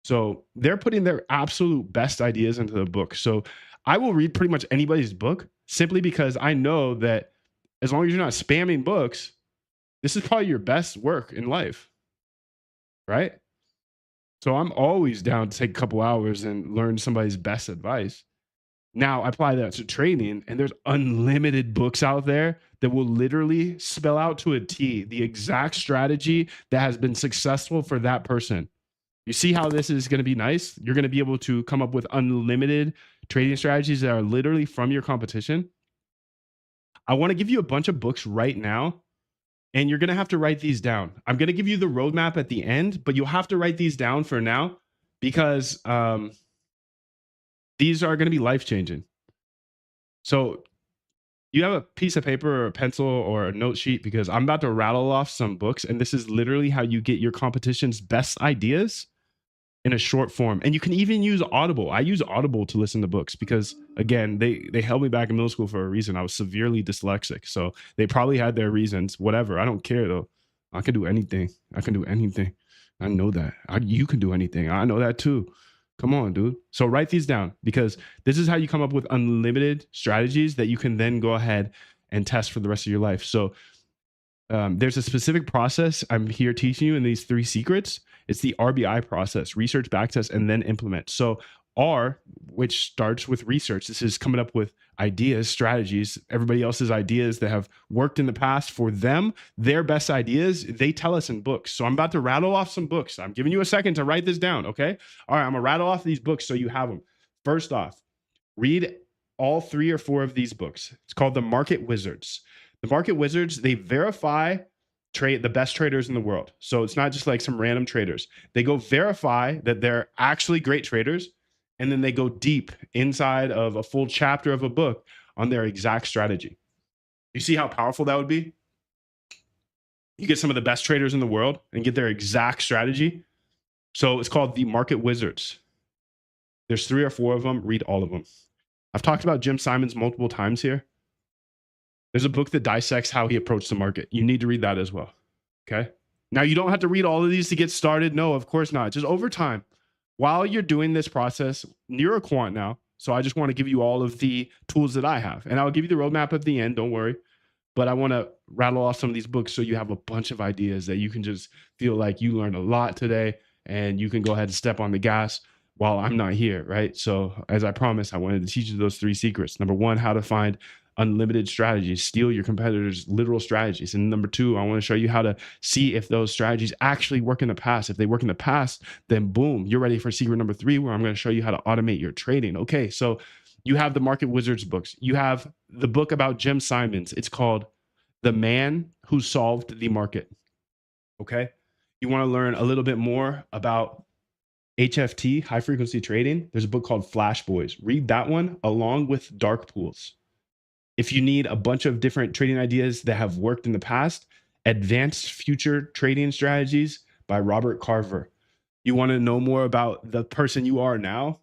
So they're putting their absolute best ideas into the book. So I will read pretty much anybody's book simply because I know that as long as you're not spamming books, this is probably your best work in life, right? So I'm always down to take a couple hours and learn somebody's best advice. Now I apply that to trading, and there's unlimited books out there that will literally spell out to a T the exact strategy that has been successful for that person. You see how this is going to be nice? You're going to be able to come up with unlimited trading strategies that are literally from your competition. I want to give you a bunch of books right now, and you're going to have to write these down. I'm going to give you the roadmap at the end, but you'll have to write these down for now because these are going to be life changing. So you have a piece of paper or a pencil or a note sheet because I'm about to rattle off some books, and this is literally how you get your competition's best ideas in a short form. And you can even use Audible. I use Audible to listen to books because again, they held me back in middle school for a reason. I was severely dyslexic. So they probably had their reasons. Whatever. I don't care though. I can do anything. I can do anything. I know that. You can do anything. I know that too. Come on, dude. So write these down because this is how you come up with unlimited strategies that you can then go ahead and test for the rest of your life. So there's a specific process I'm here teaching you in these 3 secrets. It's the RBI process: research, backtest, and then implement. So R, which starts with research, this is coming up with ideas, strategies, everybody else's ideas that have worked in the past for them, their best ideas, they tell us in books. So I'm about to rattle off some books. I'm giving you a second to write this down, okay? All right, I'm gonna rattle off these books so you have them. First off, read all 3 or 4 of these books. It's called The Market Wizards. The Market Wizards, they verify the best traders in the world. So it's not just like some random traders. They go verify that they're actually great traders, and then they go deep inside of a full chapter of a book on their exact strategy. You see how powerful that would be? You get some of the best traders in the world and get their exact strategy. So it's called The Market Wizards. There's 3 or 4 of them. Read all of them. I've talked about Jim Simons multiple times here. There's a book that dissects how he approached the market. You need to read that as well. Okay. Now, you don't have to read all of these to get started. No, of course not. Just over time, while you're doing this process, you're a quant now. So I just want to give you all of the tools that I have. And I'll give you the roadmap at the end. Don't worry. But I want to rattle off some of these books so you have a bunch of ideas that you can just feel like you learned a lot today and you can go ahead and step on the gas while I'm not here. Right. So as I promised, I wanted to teach you those 3 secrets. Number 1, how to find unlimited strategies, steal your competitors' literal strategies. And number 2, I want to show you how to see if those strategies actually work in the past. If they work in the past, then boom, you're ready for secret number 3, where I'm going to show you how to automate your trading. Okay, so you have the Market Wizards books. You have the book about Jim Simons. It's called The Man Who Solved the Market. Okay, you want to learn a little bit more about HFT, high frequency trading. There's a book called Flash Boys. Read that one along with Dark Pools. If you need a bunch of different trading ideas that have worked in the past, Advanced Future Trading Strategies by Robert Carver. You want to know more about the person you are now?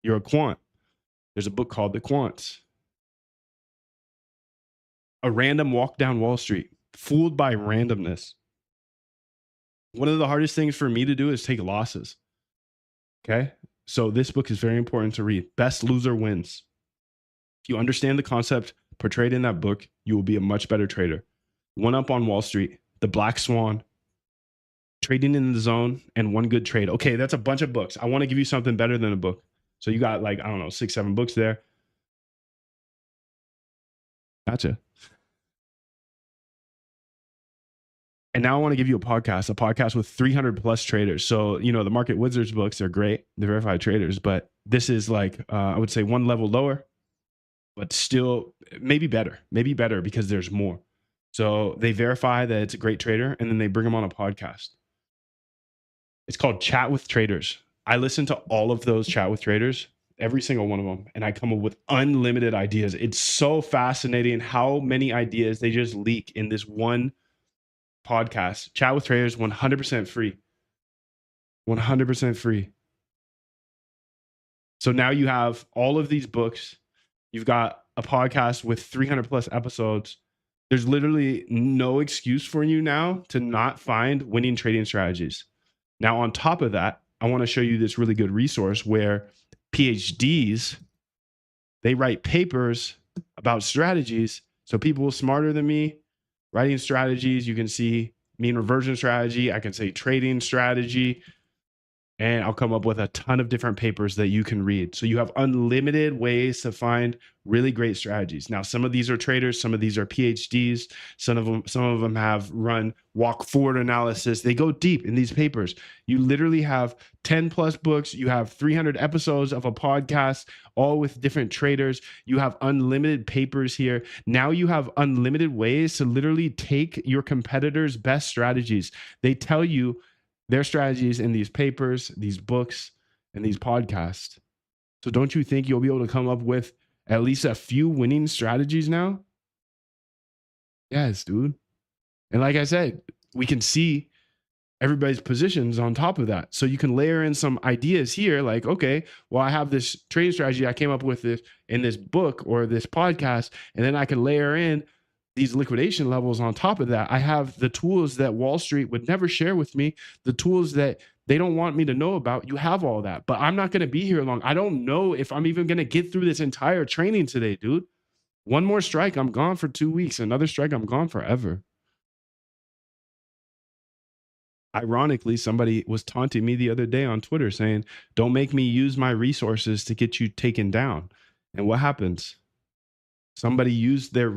You're a quant. There's a book called The Quants. A Random Walk Down Wall Street, Fooled by Randomness. One of the hardest things for me to do is take losses. Okay? So this book is very important to read. Best Loser Wins. If you understand the concept portrayed in that book, you will be a much better trader. One Up on Wall Street, The Black Swan, Trading in the Zone, and One Good Trade. Okay, that's a bunch of books. I want to give you something better than a book. So you got like, I don't know, 6, 7 books there. Gotcha. And now I want to give you a podcast with 300 plus traders. So, you know, the Market Wizards books are great. They're verified traders, but this is like, I would say one level lower, but still maybe better because there's more. So they verify that it's a great trader and then they bring them on a podcast. It's called Chat with Traders. I listen to all of those Chat with Traders, every single one of them, and I come up with unlimited ideas. It's so fascinating how many ideas they just leak in this one podcast. Chat with Traders, 100% free. 100% free. So now you have all of these books. You've got a podcast with 300 plus episodes. There's literally no excuse for you now to not find winning trading strategies. Now, on top of that, I want to show you this really good resource where PhDs, they write papers about strategies. So people smarter than me writing strategies, you can see mean reversion strategy. I can say trading strategy, and I'll come up with a ton of different papers that you can read. So you have unlimited ways to find really great strategies. Now, some of these are traders, some of these are PhDs, some of them have run walk forward analysis. They go deep in these papers. You literally have 10 plus books, you have 300 episodes of a podcast, all with different traders. You have unlimited papers here. Now you have unlimited ways to literally take your competitors' best strategies. They tell you their strategies in these papers, these books, and these podcasts. So don't you think you'll be able to come up with at least a few winning strategies now? Yes, dude. And like I said, we can see everybody's positions on top of that. So you can layer in some ideas here like, okay, well, I have this trading strategy I came up with this in this book or this podcast, and then I can layer in these liquidation levels on top of that. I have the tools that Wall Street would never share with me, the tools that they don't want me to know about. You have all that, but I'm not going to be here long. I don't know if I'm even going to get through this entire training today, dude. One more strike, I'm gone for 2 weeks. Another strike, I'm gone forever. Ironically, somebody was taunting me the other day on Twitter saying, don't make me use my resources to get you taken down. And what happens? Somebody used their